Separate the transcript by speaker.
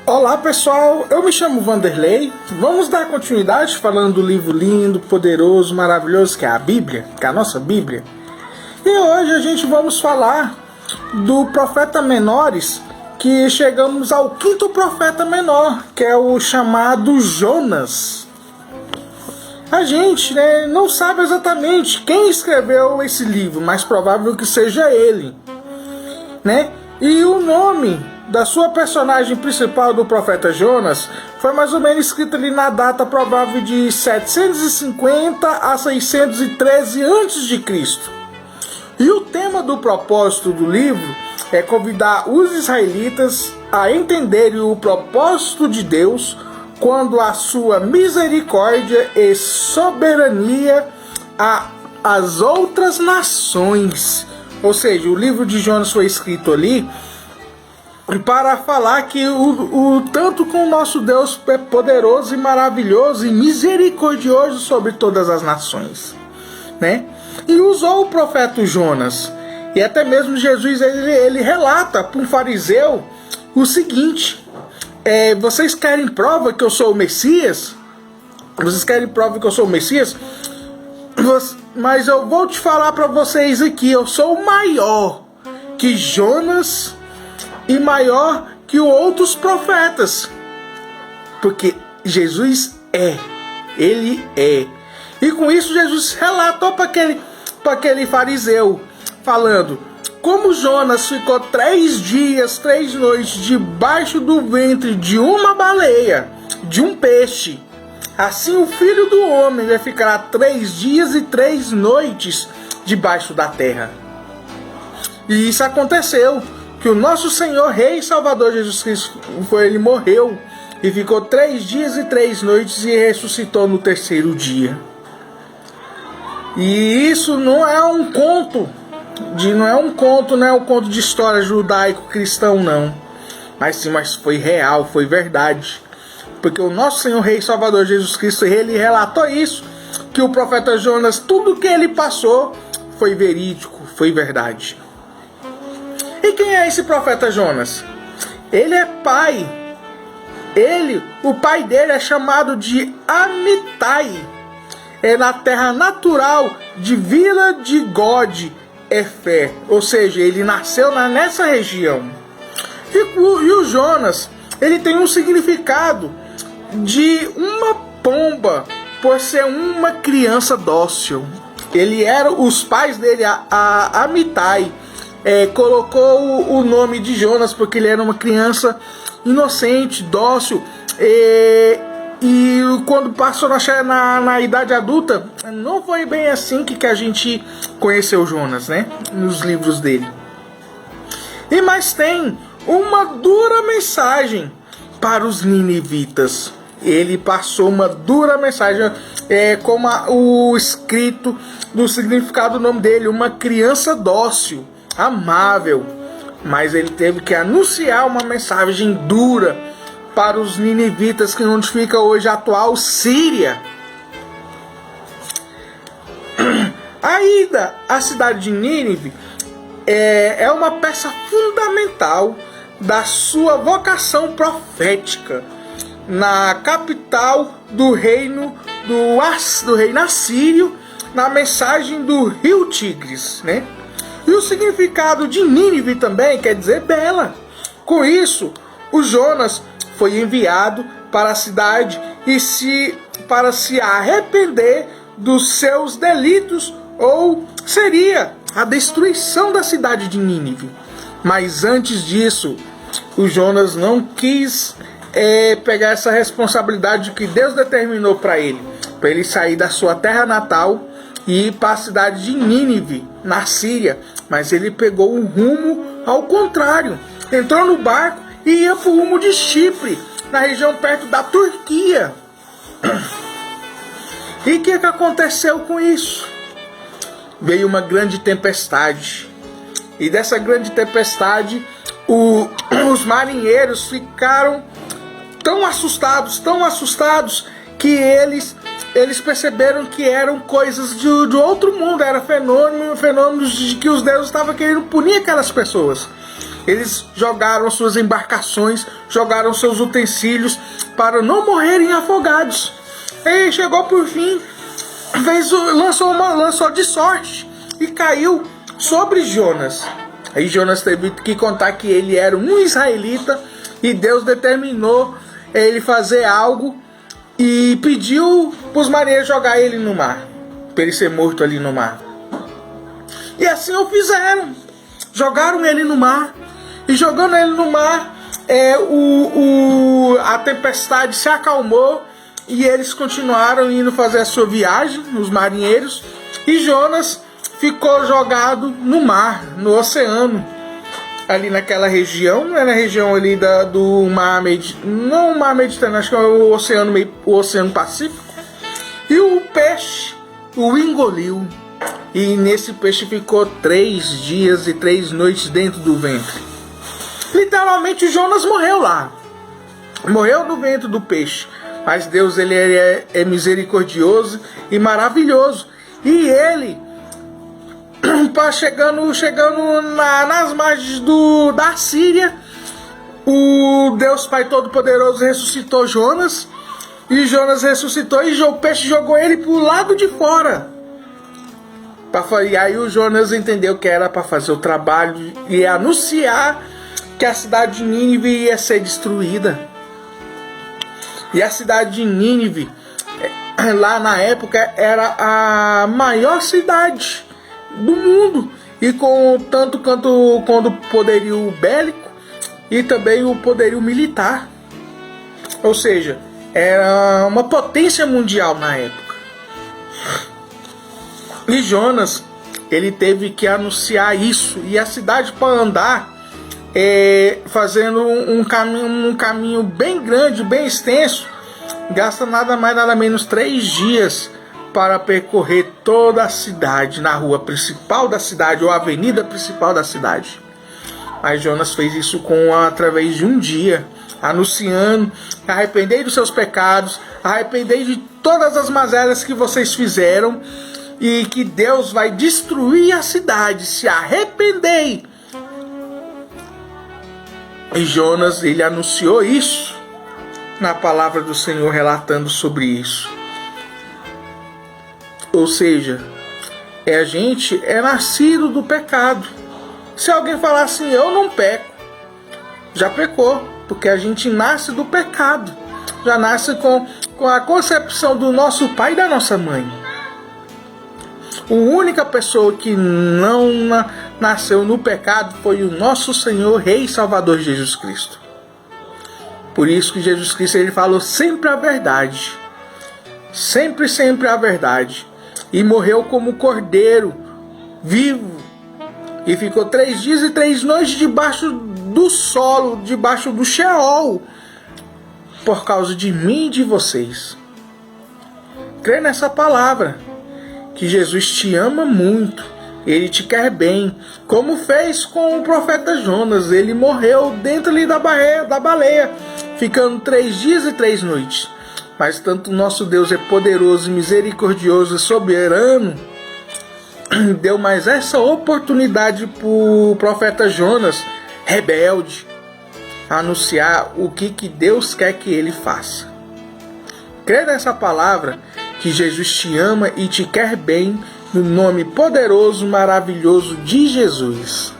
Speaker 1: Olá pessoal, eu me chamo Vanderlei. Vamos dar continuidade falando do livro lindo, poderoso, maravilhoso que é a Bíblia, que é a nossa Bíblia. E hoje a gente vamos falar do profeta Menores, que chegamos ao quinto profeta menor, que é o chamado Jonas. A gente não sabe exatamente quem escreveu esse livro, mas provável que seja ele, E o nome da sua personagem principal do profeta Jonas foi mais ou menos escrito ali na data provável de 750 a 613 a.C. E o tema do propósito do livro é convidar os israelitas a entenderem o propósito de Deus quando a sua misericórdia e soberania às outras nações. Ou seja, o livro de Jonas foi escrito ali para falar que o tanto que o nosso Deus é poderoso e maravilhoso e misericordioso sobre todas as nações, E usou o profeta Jonas. E até mesmo Jesus ele relata para um fariseu o seguinte: vocês querem prova que eu sou o Messias? Vocês querem prova que eu sou o Messias? Mas eu vou te falar para vocês aqui, eu sou maior que Jonas e maior que outros profetas, porque Jesus ele é. E com isso Jesus relatou para aquele fariseu, falando: como Jonas ficou 3 dias, 3 noites debaixo do ventre de uma baleia, de um peixe, assim o Filho do Homem vai ficar 3 dias e 3 noites debaixo da terra. E isso aconteceu, que o nosso Senhor, Rei e Salvador Jesus Cristo, ele morreu e ficou 3 dias e 3 noites e ressuscitou no 3º dia. E isso não é um conto, não é um conto de história judaico-cristão, não. Mas foi real, foi verdade. Porque o nosso Senhor, Rei e Salvador Jesus Cristo, ele relatou isso, que o profeta Jonas, tudo que ele passou foi verídico, foi verdade. E quem é esse profeta Jonas? Ele é pai. O pai dele é chamado de Amitai. É na terra natural de Vila de God Efer. Ou seja, ele nasceu nessa região. E o Jonas, ele tem um significado de uma pomba, por ser uma criança dócil. Os pais dele, a Amitai, colocou o nome de Jonas porque ele era uma criança inocente, dócil, e quando passou na idade adulta, não foi bem assim que a gente conheceu Jonas, nos livros dele. Mas tem uma dura mensagem para os ninivitas. Ele passou uma dura mensagem, como o escrito do significado do nome dele, uma criança dócil, amável, mas ele teve que anunciar uma mensagem dura para os ninivitas, que onde fica hoje a atual Síria. A ida à cidade de Nínive é uma peça fundamental da sua vocação profética na capital do reino assírio, na mensagem do rio Tigres, E o significado de Nínive também quer dizer bela. Com isso, o Jonas foi enviado para a cidade para se arrepender dos seus delitos, ou seria a destruição da cidade de Nínive. Mas antes disso, o Jonas não quis pegar essa responsabilidade que Deus determinou para ele sair da sua terra natal e ir para a cidade de Nínive, na Síria. Mas ele pegou um rumo ao contrário. Entrou no barco e ia para o rumo de Chipre, na região perto da Turquia. E o que aconteceu com isso? Veio uma grande tempestade. E dessa grande tempestade, os marinheiros ficaram tão assustados, que eles perceberam que eram coisas de outro mundo, eram fenômenos de que os deuses estavam querendo punir aquelas pessoas. Eles jogaram suas embarcações, jogaram seus utensílios para não morrerem afogados. E chegou por fim, lançou de sorte e caiu sobre Jonas. Aí Jonas teve que contar que ele era um israelita e Deus determinou ele fazer algo e pediu para os marinheiros jogar ele no mar, para ele ser morto ali no mar. E assim o fizeram. Jogaram ele no mar. E jogando ele no mar, a tempestade se acalmou e eles continuaram indo fazer a sua viagem, os marinheiros. E Jonas ficou jogado no mar, no oceano, ali naquela região. Não era a região ali do mar Mediterrâneo, não o mar Mediterrâneo, acho que é o Oceano Pacífico. E o peixe o engoliu. E nesse peixe ficou 3 dias e 3 noites dentro do ventre. Literalmente Jonas morreu lá. Morreu no ventre do peixe. Mas Deus, ele é misericordioso e maravilhoso. E ele, chegando nas margens da Síria, o Deus Pai Todo-Poderoso ressuscitou Jonas. E Jonas ressuscitou e o peixe jogou ele para o lado de fora. E aí o Jonas entendeu que era para fazer o trabalho e anunciar que a cidade de Nínive ia ser destruída. E a cidade de Nínive, lá na época, era a maior cidade do mundo. E com tanto quanto poderio bélico e também o poderio militar. Ou seja, era uma potência mundial na época. E Jonas, ele teve que anunciar isso. E a cidade para andar, fazendo um caminho bem grande, bem extenso, gasta nada mais nada menos 3 dias para percorrer toda a cidade, na rua principal da cidade ou avenida principal da cidade. Mas Jonas fez isso através de um dia, anunciando: arrependei dos seus pecados, arrependei de todas as mazelas que vocês fizeram, e que Deus vai destruir a cidade, se arrependei. E Jonas, ele anunciou isso na palavra do Senhor, relatando sobre isso. Ou seja, a gente é nascido do pecado. Se alguém falar assim, eu não peco, já pecou, porque a gente nasce do pecado, já nasce com a concepção do nosso pai e da nossa mãe. A única pessoa que não nasceu no pecado foi o nosso Senhor, Rei e Salvador Jesus Cristo. Por isso que Jesus Cristo, ele falou sempre a verdade. Sempre, sempre a verdade. E morreu como cordeiro vivo. E ficou 3 dias e 3 noites debaixo do solo, debaixo do Sheol, por causa de mim e de vocês. Crê nessa palavra, que Jesus te ama muito, ele te quer bem, como fez com o profeta Jonas. Ele morreu dentro ali da baleia, ficando 3 dias e 3 noites. Mas tanto nosso Deus é poderoso, misericordioso e soberano, deu mais essa oportunidade para o profeta Jonas, rebelde, anunciar o que Deus quer que ele faça. Crê nessa palavra, que Jesus te ama e te quer bem, no nome poderoso, maravilhoso de Jesus.